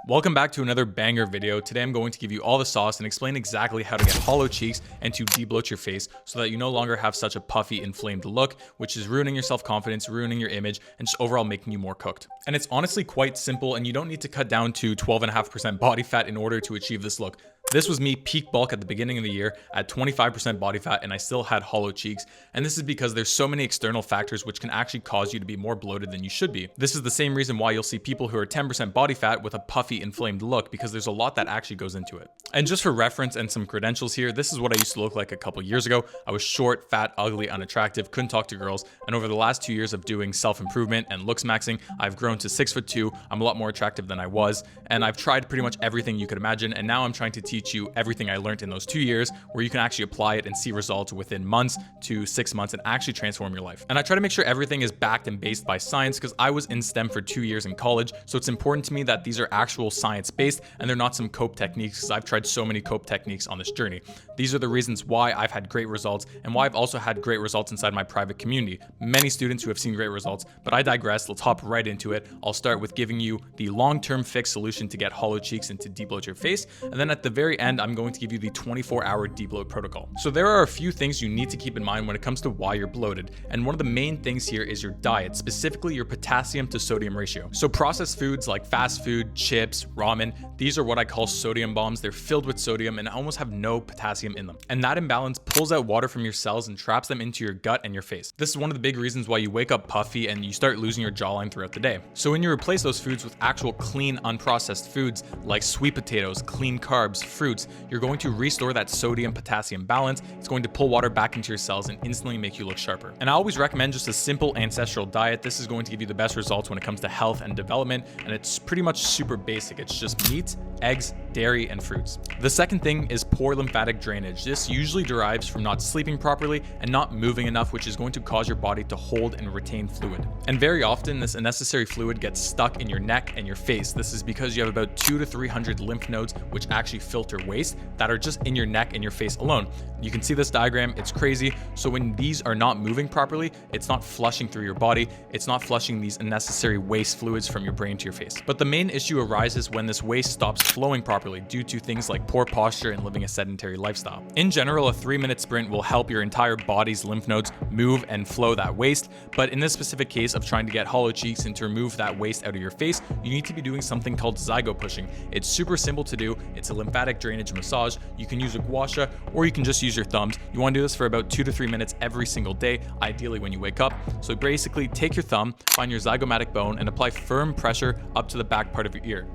Welcome back to another banger video. Today I'm going to give you all the sauce and explain exactly how to get hollow cheeks and to debloat your face so that you no longer have such a puffy, inflamed look, which is ruining your self-confidence, ruining your image, and just overall making you more cooked. And it's honestly quite simple, and you don't need to cut down to 12.5% body fat in order to achieve this look. This was me peak bulk at the beginning of the year at 25% body fat, and I still had hollow cheeks. And this is because there's so many external factors which can actually cause you to be more bloated than you should be. This is the same reason why you'll see people who are 10% body fat with a puffy, inflamed look, because there's a lot that actually goes into it. And just for reference and some credentials here, this is what I used to look like a couple years ago. I was short, fat, ugly, unattractive, couldn't talk to girls. And over the last 2 years of doing self-improvement and looks maxing, I've grown to 6'2". I'm a lot more attractive than I was. And I've tried pretty much everything you could imagine. And now I'm trying to teach you everything I learned in those 2 years, where you can actually apply it and see results within months to 6 months and actually transform your life. And I try to make sure everything is backed and based by science, because I was in STEM for 2 years in college. So it's important to me that these are actual science-based and they're not some cope techniques, because I've tried so many cope techniques on this journey. These are the reasons why I've had great results, and why I've also had great results inside my private community. Many students who have seen great results, but I digress. Let's hop right into it. I'll start with giving you the long-term fixed solution to get hollow cheeks and to debloat your face. And then at the very end, I'm going to give you the 24-hour debloat protocol. So there are a few things you need to keep in mind when it comes to why you're bloated. And one of the main things here is your diet, specifically your potassium to sodium ratio. So processed foods like fast food, chips, ramen, these are what I call sodium bombs. They're filled with sodium and almost have no potassium in them. And that imbalance pulls out water from your cells and traps them into your gut and your face. This is one of the big reasons why you wake up puffy and you start losing your jawline throughout the day. So when you replace those foods with actual clean, unprocessed foods like sweet potatoes, clean carbs, fruits, you're going to restore that sodium potassium balance. It's going to pull water back into your cells and instantly make you look sharper. And I always recommend just a simple ancestral diet. This is going to give you the best results when it comes to health and development, and it's pretty much super basic. It's just meat, eggs, dairy, and fruits. The second thing is poor lymphatic drainage. This usually derives from not sleeping properly and not moving enough, which is going to cause your body to hold and retain fluid. And very often this unnecessary fluid gets stuck in your neck and your face. This is because you have about 200 to 300 lymph nodes which actually filter waste that are just in your neck and your face alone. You can see this diagram, it's crazy. So when these are not moving properly, it's not flushing through your body, it's not flushing these unnecessary waste fluids from your brain to your face. But the main issue arises when this waste stops flowing properly due to things like poor posture and living a sedentary lifestyle. In general, a 3-minute sprint will help your entire body's lymph nodes move and flow that waste, but in this specific case of trying to get hollow cheeks and to remove that waste out of your face, you need to be doing something called zygopushing. It's super simple to do. It's a lymphatic drainage massage. You can use a gua sha, or you can just use your thumbs. You want to do this for about 2 to 3 minutes every single day, ideally when you wake up. So basically take your thumb, find your zygomatic bone, and apply firm pressure up to the back part of your ear.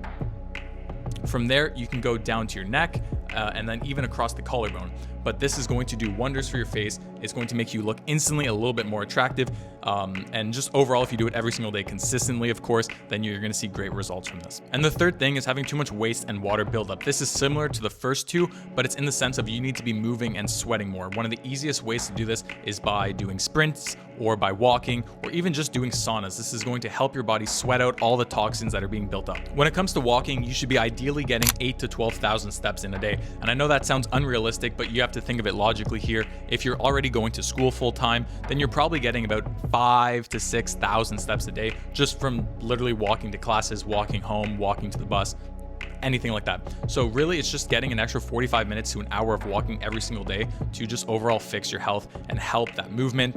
From there, you can go down to your neck and then even across the collarbone. But this is going to do wonders for your face. It's going to make you look instantly a little bit more attractive. And just overall, if you do it every single day consistently, of course, then you're going to see great results from this. And the third thing is having too much waste and water buildup. This is similar to the first two, but it's in the sense of you need to be moving and sweating more. One of the easiest ways to do this is by doing sprints or by walking or even just doing saunas. This is going to help your body sweat out all the toxins that are being built up. When it comes to walking, you should be ideally getting 8,000 to 12,000 steps in a day. And I know that sounds unrealistic, but you have to think of it logically here. If you're already going to school full time, then you're probably getting about 5,000 to 6,000 steps a day just from literally walking to classes, walking home, walking to the bus, anything like that. So really it's just getting an extra 45 minutes to an hour of walking every single day to just overall fix your health and help that movement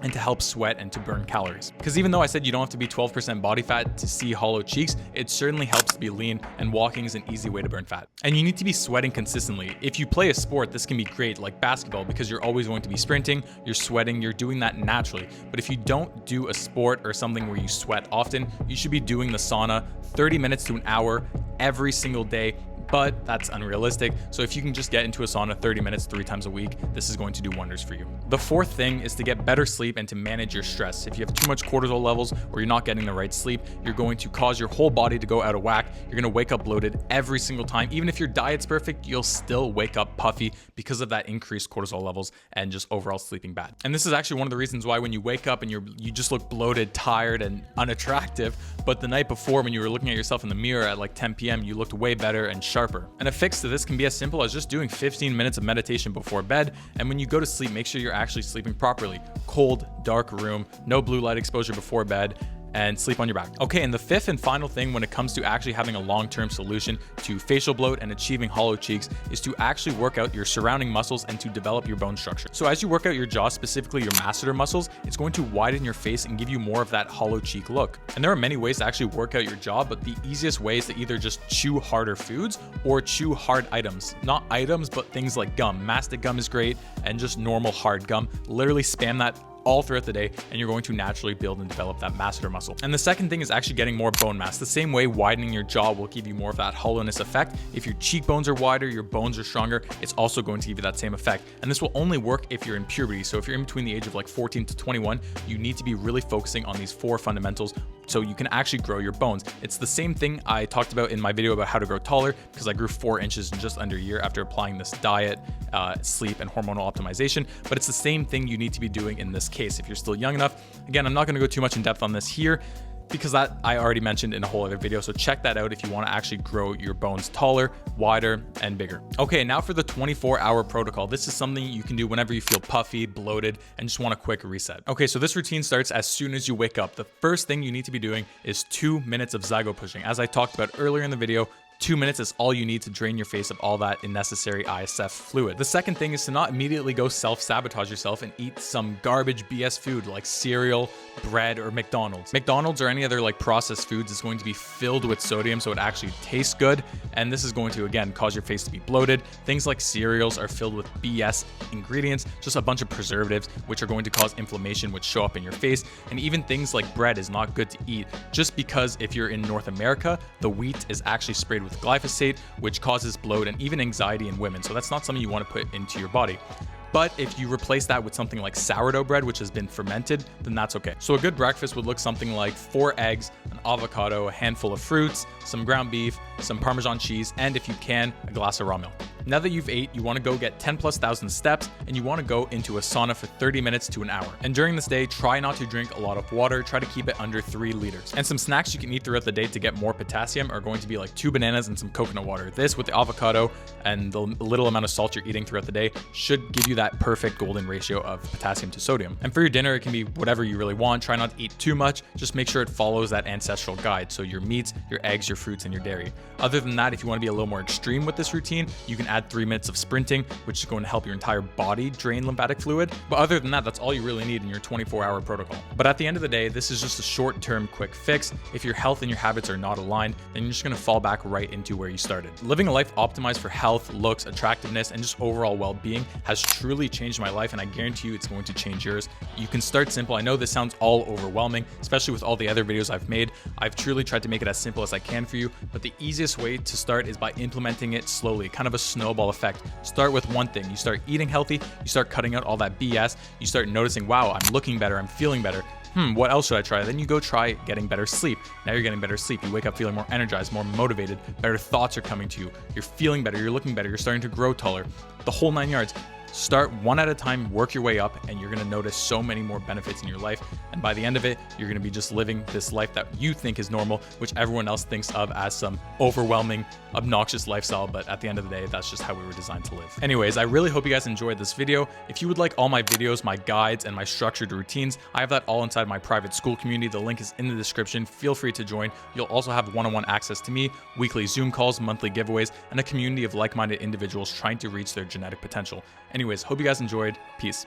and to help sweat and to burn calories. Because even though I said you don't have to be 12% body fat to see hollow cheeks, it certainly helps to be lean, and walking is an easy way to burn fat. And you need to be sweating consistently. If you play a sport, this can be great, like basketball, because you're always going to be sprinting, you're sweating, you're doing that naturally. But if you don't do a sport or something where you sweat often, you should be doing the sauna 30 minutes to an hour every single day. But that's unrealistic. So if you can just get into a sauna 30 minutes 3 times a week, this is going to do wonders for you. The fourth thing is to get better sleep and to manage your stress. If you have too much cortisol levels or you're not getting the right sleep, you're going to cause your whole body to go out of whack. You're going to wake up bloated every single time. Even if your diet's perfect, you'll still wake up puffy because of that increased cortisol levels and just overall sleeping bad. And this is actually one of the reasons why when you wake up and you just look bloated, tired, and unattractive, but the night before when you were looking at yourself in the mirror at like 10 p.m., you looked way better and sharper. And a fix to this can be as simple as just doing 15 minutes of meditation before bed. And when you go to sleep, make sure you're actually sleeping properly. Cold, dark room, no blue light exposure before bed. and sleep on your back. Okay, and the fifth and final thing when it comes to actually having a long-term solution to facial bloat and achieving hollow cheeks is to actually work out your surrounding muscles and to develop your bone structure. So as you work out your jaw, specifically your masseter muscles, it's going to widen your face and give you more of that hollow cheek look. And there are many ways to actually work out your jaw, but the easiest way is to either just chew harder foods or chew hard items. Not items, but things like gum. Mastic gum is great, and just normal hard gum. Literally spam that all throughout the day, and you're going to naturally build and develop that masseter muscle. And the second thing is actually getting more bone mass. The same way widening your jaw will give you more of that hollowness effect. If your cheekbones are wider, your bones are stronger, it's also going to give you that same effect. And this will only work if you're in puberty. So if you're in between the age of like 14 to 21, you need to be really focusing on these 4 fundamentals so you can actually grow your bones. It's the same thing I talked about in my video about how to grow taller, because I grew 4 inches in just under a year after applying this diet, sleep, and hormonal optimization. But it's the same thing you need to be doing in this case if you're still young enough. Again, I'm not going to go too much in depth on this here because that I already mentioned in a whole other video, so check that out if you want to actually grow your bones taller, wider, and bigger. Okay, now for the 24-hour protocol. This is something you can do whenever you feel puffy, bloated, and just want a quick reset. Okay, so this routine starts as soon as you wake up. The first thing you need to be doing is 2 minutes of zygopushing. As I talked about earlier in the video, 2 minutes is all you need to drain your face of all that unnecessary ISF fluid. The second thing is to not immediately go self-sabotage yourself and eat some garbage BS food like cereal, bread, or McDonald's. McDonald's or any other like processed foods is going to be filled with sodium, so it actually tastes good, and this is going to again cause your face to be bloated. Things like cereals are filled with BS ingredients, just a bunch of preservatives, which are going to cause inflammation, which show up in your face. And even things like bread is not good to eat, just because if you're in North America, the wheat is actually sprayed with glyphosate, which causes bloat and even anxiety in women. So that's not something you want to put into your body. But if you replace that with something like sourdough bread, which has been fermented, then that's okay. So a good breakfast would look something like 4 eggs, an avocado, a handful of fruits, some ground beef, some Parmesan cheese, and if you can, a glass of raw milk. Now that you've ate, you want to go get 10,000+ steps, and you want to go into a sauna for 30 minutes to an hour. And during this day, try not to drink a lot of water. Try to keep it under 3 liters. And some snacks you can eat throughout the day to get more potassium are going to be like 2 bananas and some coconut water. This with the avocado and the little amount of salt you're eating throughout the day should give you that perfect golden ratio of potassium to sodium. And for your dinner, it can be whatever you really want. Try not to eat too much. Just make sure it follows that ancestral guide. So your meats, your eggs, your fruits, and your dairy. Other than that, if you want to be a little more extreme with this routine, you can add 3 minutes of sprinting, which is going to help your entire body drain lymphatic fluid. But other than that, that's all you really need in your 24-hour protocol. But at the end of the day, this is just a short-term quick fix. If your health and your habits are not aligned, then you're just going to fall back right into where you started. Living a life optimized for health, looks, attractiveness, and just overall well-being has truly changed my life, and I guarantee you it's going to change yours. You can start simple. I know this sounds all overwhelming, especially with all the other videos I've made. I've truly tried to make it as simple as I can for you, but the easiest way to start is by implementing it slowly, kind of a snowball effect. Start with one thing. You start eating healthy, you start cutting out all that BS, you start noticing, wow, I'm looking better, I'm feeling better. What else should I try? Then you go try getting better sleep. Now you're getting better sleep. You wake up feeling more energized, more motivated, better thoughts are coming to you. You're feeling better, you're looking better, you're starting to grow taller. The whole 9 yards. Start one at a time, work your way up, and you're going to notice so many more benefits in your life. And by the end of it, you're going to be just living this life that you think is normal, which everyone else thinks of as some overwhelming, obnoxious lifestyle. But at the end of the day, that's just how we were designed to live. Anyways, I really hope you guys enjoyed this video. If you would like all my videos, my guides, and my structured routines, I have that all inside my private school community. The link is in the description. Feel free to join. You'll also have one-on-one access to me, weekly Zoom calls, monthly giveaways, and a community of like-minded individuals trying to reach their genetic potential. Anyways, hope you guys enjoyed. Peace.